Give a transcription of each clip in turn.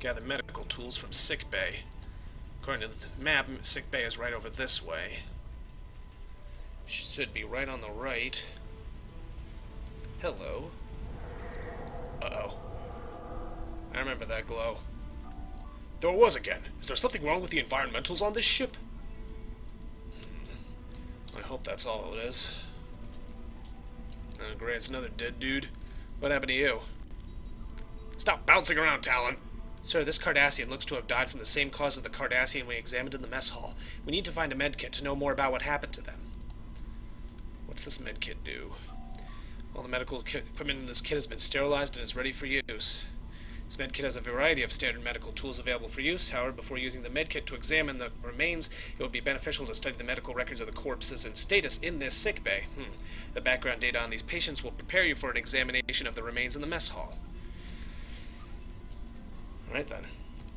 Gather medical tools from sickbay. According to the map, sickbay is right over this way. Should be right on the right. Hello. Uh-oh. I remember that glow. There it was again. Is there something wrong with the environmentals on this ship? I hope that's all it is. Oh, great, it's another dead dude. What happened to you? Stop bouncing around, Talon! Sir, this Cardassian looks to have died from the same cause as the Cardassian we examined in the mess hall. We need to find a medkit to know more about what happened to them. What's this medkit do? All the medical equipment in this kit has been sterilized and is ready for use. This medkit has a variety of standard medical tools available for use. However, before using the medkit to examine the remains, it would be beneficial to study the medical records of the corpses and status in this sickbay. The background data on these patients will prepare you for an examination of the remains in the mess hall. Alright then.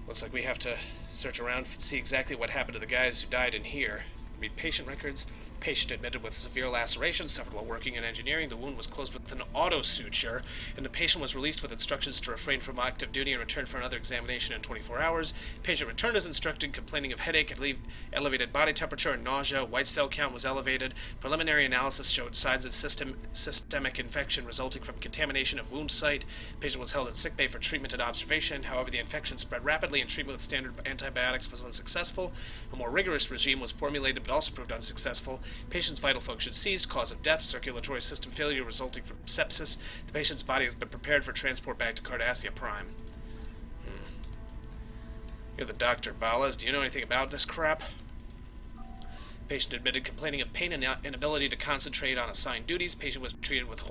Looks like we have to search around to see exactly what happened to the guys who died in here. Read patient records. Patient admitted with severe lacerations suffered while working in engineering. The wound was closed with an auto suture, and the patient was released with instructions to refrain from active duty and return for another examination in 24 hours. Patient returned as instructed, complaining of headache, elevated body temperature, and nausea. White cell count was elevated. Preliminary analysis showed signs of systemic infection resulting from contamination of wound site. Patient was held in sickbay for treatment and observation. However, the infection spread rapidly, and treatment with standard antibiotics was unsuccessful. A more rigorous regime was formulated, but also proved unsuccessful. Patient's vital function ceased, cause of death, circulatory system failure resulting from sepsis. The patient's body has been prepared for transport back to Cardassia Prime. You're the doctor, Ballas. Do you know anything about this crap? Patient admitted complaining of pain and inability to concentrate on assigned duties. Patient was treated with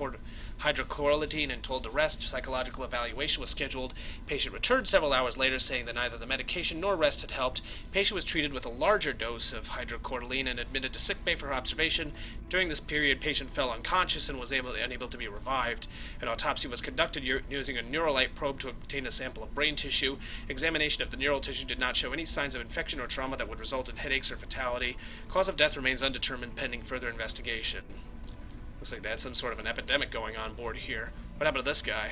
hydrochloroquine and told to rest. Psychological evaluation was scheduled. Patient returned several hours later saying that neither the medication nor rest had helped. Patient was treated with a larger dose of hydrochloroquine and admitted to sickbay for observation. During this period, patient fell unconscious and was unable to be revived. An autopsy was conducted using a neurolite probe to obtain a sample of brain tissue. Examination of the neural tissue did not show any signs of infection or trauma that would result in headaches or fatality. Cause of death remains undetermined pending further investigation. Looks like they had some sort of an epidemic going on board here. What happened to this guy?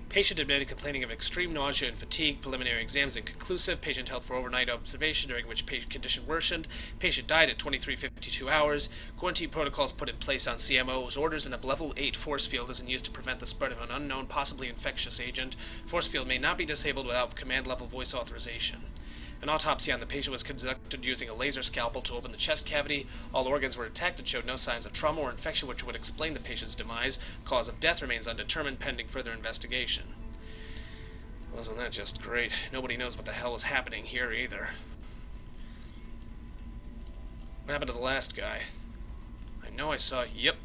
Patient admitted complaining of extreme nausea and fatigue. Preliminary exams inconclusive. Patient held for overnight observation, during which patient condition worsened. Patient died at 23:52 hours. Quarantine protocols put in place on CMO's orders, and a level 8 force field is in use to prevent the spread of an unknown, possibly infectious agent. Force field may not be disabled without command level voice authorization. An autopsy on the patient was conducted using a laser scalpel to open the chest cavity. All organs were attacked and showed no signs of trauma or infection, which would explain the patient's demise. Cause of death remains undetermined pending further investigation. Wasn't that just great? Nobody knows what the hell is happening here either. What happened to the last guy? I know I saw... Yep.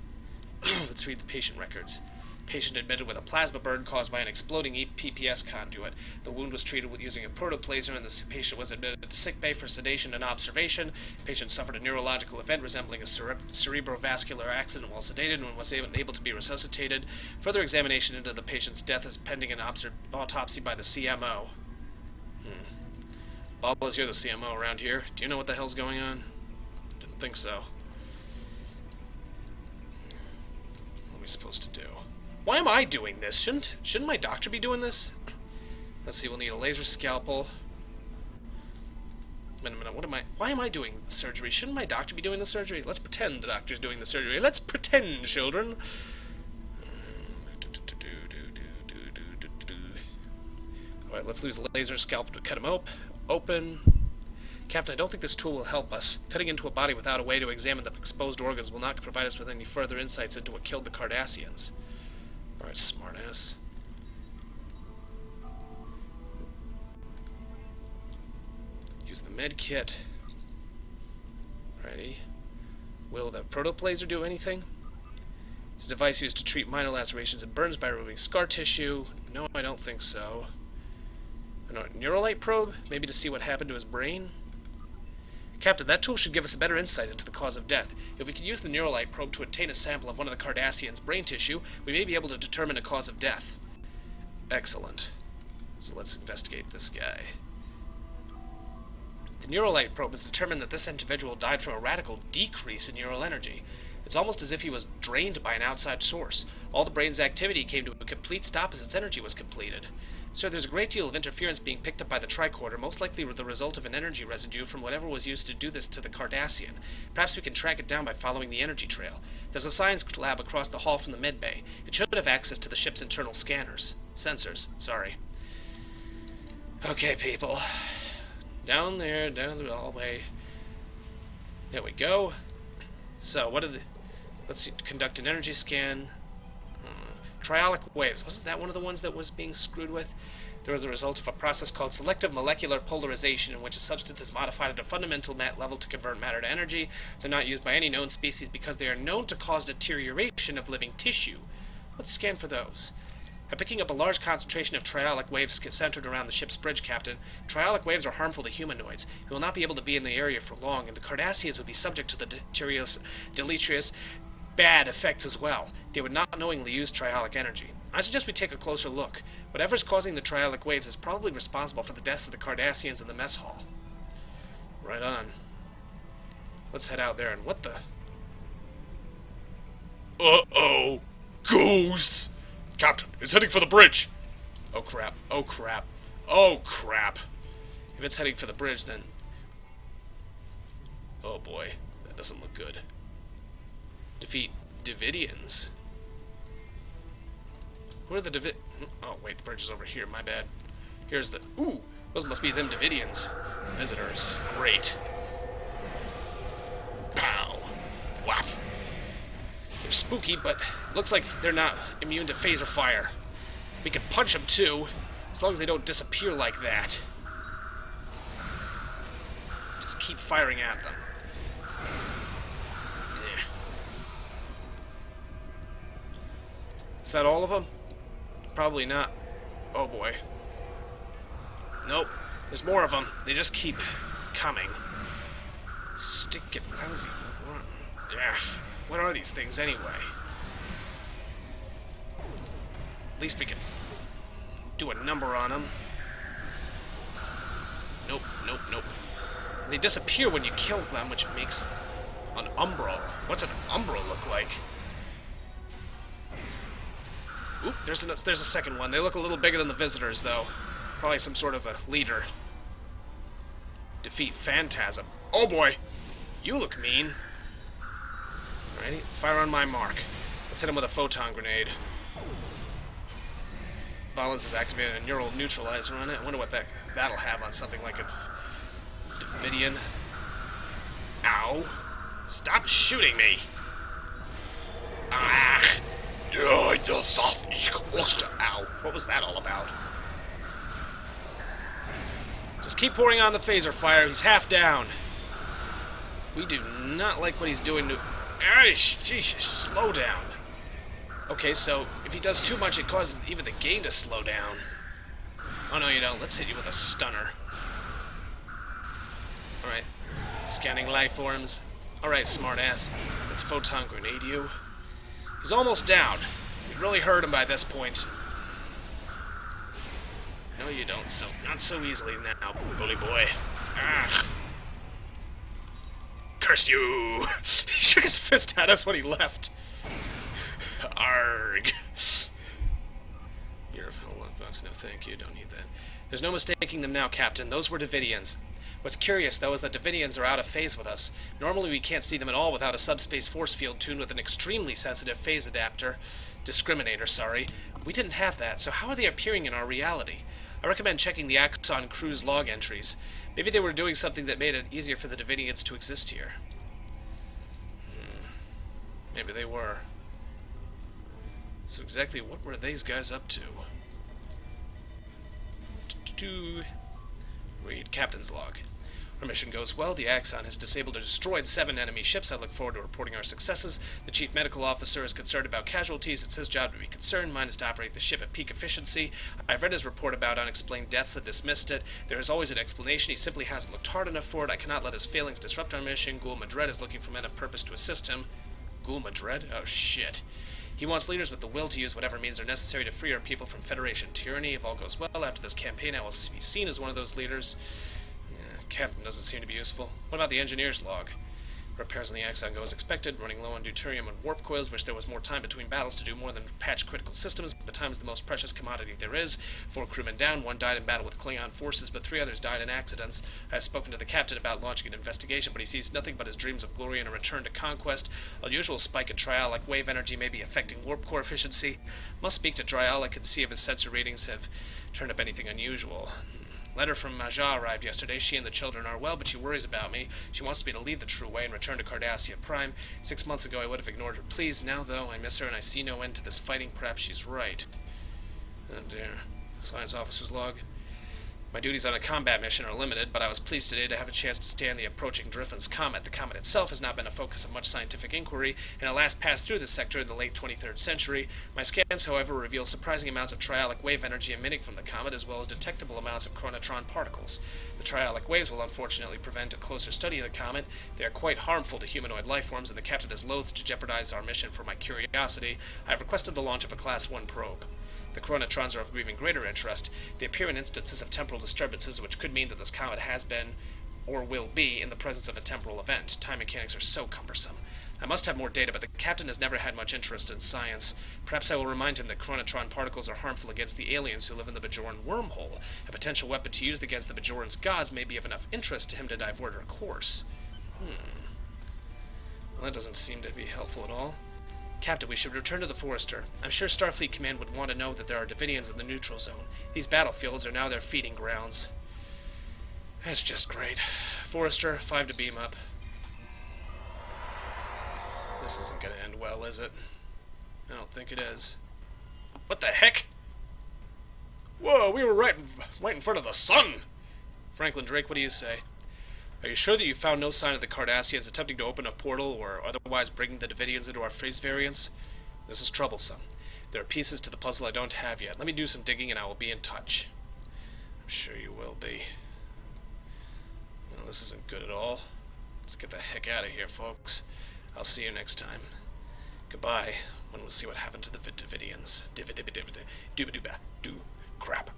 Let's read the patient records. Patient admitted with a plasma burn caused by an exploding PPS conduit. The wound was treated with using a protoplaser, and the patient was admitted to sickbay for sedation and observation. Patient suffered a neurological event resembling a cerebrovascular accident while sedated and was able to be resuscitated. Further examination into the patient's death is pending an autopsy by the CMO. Ballas, you're the CMO around here. Do you know what the hell's going on? Didn't think so. What are we supposed to do? Why am I doing this? Shouldn't my doctor be doing this? Let's see, we'll need a laser scalpel. Wait a minute, why am I doing the surgery? Shouldn't my doctor be doing the surgery? Let's pretend the doctor's doing the surgery. Let's pretend, children. Alright, let's use a laser scalpel to cut him open. Captain, I don't think this tool will help us. Cutting into a body without a way to examine the exposed organs will not provide us with any further insights into what killed the Cardassians. Alright, smartass. Use the med kit. Alrighty. Will the protoplaser do anything? It's a device used to treat minor lacerations and burns by removing scar tissue. No, I don't think so. A neurolite probe? Maybe to see what happened to his brain? Captain, that tool should give us a better insight into the cause of death. If we can use the neurolite probe to obtain a sample of one of the Cardassians' brain tissue, we may be able to determine a cause of death. Excellent. So let's investigate this guy. The neurolite probe has determined that this individual died from a radical decrease in neural energy. It's almost as if he was drained by an outside source. All the brain's activity came to a complete stop as its energy was completed. Sir, there's a great deal of interference being picked up by the tricorder, most likely the result of an energy residue from whatever was used to do this to the Cardassian. Perhaps we can track it down by following the energy trail. There's a science lab across the hall from the medbay. It should have access to the ship's internal scanners. Sensors, sorry. Okay, people. Down there, down the hallway. There we go. So, what are the... Let's see, conduct an energy scan. Triolic waves. Wasn't that one of the ones that was being screwed with? They were the result of a process called selective molecular polarization, in which a substance is modified at a fundamental level to convert matter to energy. They're not used by any known species because they are known to cause deterioration of living tissue. Let's scan for those. By picking up a large concentration of triolic waves centered around the ship's bridge, Captain, triolic waves are harmful to humanoids, who will not be able to be in the area for long, and the Cardassians would be subject to the deleterious bad effects as well. They would not knowingly use triolic energy. I suggest we take a closer look. Whatever's causing the triolic waves is probably responsible for the deaths of the Cardassians in the mess hall. Right on. Let's head out there and what the... Uh-oh! Ghosts! Captain, it's heading for the bridge! Oh crap, oh crap, oh crap. If it's heading for the bridge, then... Oh boy, that doesn't look good. Defeat Davidians. Who are the David... Oh, wait, the bridge is over here, my bad. Here's the... Ooh, those must be them Davidians. Visitors. Great. Pow. Whap. They're spooky, but looks like they're not immune to phaser fire. We can punch them, too, as long as they don't disappear like that. Just keep firing at them. Is that all of them? Probably not. Oh boy. Nope. There's more of them. They just keep coming. Stick it. Yeah. What are these things anyway? At least we can do a number on them. Nope, nope, nope. They disappear when you kill them, which makes an umbral. What's an umbral look like? Oop, there's a second one. They look a little bigger than the visitors, though. Probably some sort of a leader. Defeat Phantasm. Oh boy! You look mean. Alrighty, fire on my mark. Let's hit him with a photon grenade. Balance is activating a neural neutralizer on it. I wonder what that'll have on something like a Davidian. Ow! Stop shooting me! Ah! Ow! What was that all about? Just keep pouring on the phaser fire. He's half down. We do not like what he's doing to... Jesus, slow down. Okay, so if he does too much, it causes even the game to slow down. Oh, no, you don't. Let's hit you with a stunner. Alright. Scanning life forms. Alright, smartass. Let's photon grenade you. He's almost down. You really hurt him by this point. No, you don't. So not so easily now, bully boy. Ah. Curse you! He shook his fist at us when he left. Arg. You're a lockbox. No, thank you. Don't need that. There's no mistaking them now, Captain. Those were Davidians. What's curious, though, is that Davidians are out of phase with us. Normally we can't see them at all without a subspace force field tuned with an extremely sensitive phase discriminator, sorry. We didn't have that, so how are they appearing in our reality? I recommend checking the Axon crew's log entries. Maybe they were doing something that made it easier for the Davidians to exist here. Maybe they were. So exactly what were these guys up to? Read Captain's log. Our mission goes well. The Axon has disabled or destroyed 7 enemy ships. I look forward to reporting our successes. The Chief Medical Officer is concerned about casualties. It's his job to be concerned. Mine is to operate the ship at peak efficiency. I've read his report about unexplained deaths and dismissed it. There is always an explanation. He simply hasn't looked hard enough for it. I cannot let his failings disrupt our mission. Ghoul Madred is looking for men of purpose to assist him. Ghoul Madred? Oh, shit. He wants leaders with the will to use whatever means are necessary to free our people from Federation tyranny. If all goes well, after this campaign, I will be seen as one of those leaders. Captain doesn't seem to be useful. What about the engineer's log? Repairs on the Axon go as expected, running low on deuterium and warp coils. Wish there was more time between battles to do more than patch critical systems, but time is the most precious commodity there is. 4 crewmen down, 1 died in battle with Klingon forces, but 3 others died in accidents. I have spoken to the captain about launching an investigation, but he sees nothing but his dreams of glory and a return to conquest. Unusual spike in trialic wave energy may be affecting warp core efficiency. Must speak to Trialic and see if his sensor readings have turned up anything unusual. Letter from Maja arrived yesterday. She and the children are well, but she worries about me. She wants me to leave the true way and return to Cardassia Prime. 6 months ago I would have ignored her pleas. Now, though, I miss her and I see no end to this fighting. Perhaps she's right. Oh dear. Science officer's log. My duties on a combat mission are limited, but I was pleased today to have a chance to stand the approaching Driffin's comet. The comet itself has not been a focus of much scientific inquiry, and it last passed through this sector in the late 23rd century. My scans, however, reveal surprising amounts of trialic wave energy emitting from the comet, as well as detectable amounts of chronotron particles. The trialic waves will unfortunately prevent a closer study of the comet. They are quite harmful to humanoid lifeforms, and the captain is loath to jeopardize our mission for my curiosity. I have requested the launch of a Class 1 probe. The chronotrons are of even greater interest. They appear in instances of temporal disturbances, which could mean that this comet has been, or will be, in the presence of a temporal event. Time mechanics are so cumbersome. I must have more data, but the captain has never had much interest in science. Perhaps I will remind him that chronotron particles are harmful against the aliens who live in the Bajoran wormhole. A potential weapon to use against the Bajoran's gods may be of enough interest to him to divert our course. Well, that doesn't seem to be helpful at all. Captain, we should return to the Forester. I'm sure Starfleet Command would want to know that there are Davidians in the neutral zone. These battlefields are now their feeding grounds. That's just great. Forester, 5 to beam up. This isn't going to end well, is it? I don't think it is. What the heck? Whoa, we were right in front of the sun! Franklin Drake, what do you say? Are you sure that you found no sign of the Cardassians attempting to open a portal or otherwise bringing the Davidians into our phase variants? This is troublesome. There are pieces to the puzzle I don't have yet. Let me do some digging and I will be in touch. I'm sure you will be. Well, this isn't good at all. Let's get the heck out of here, folks. I'll see you next time. Goodbye, when we'll see what happened to the Davidians. Do crap.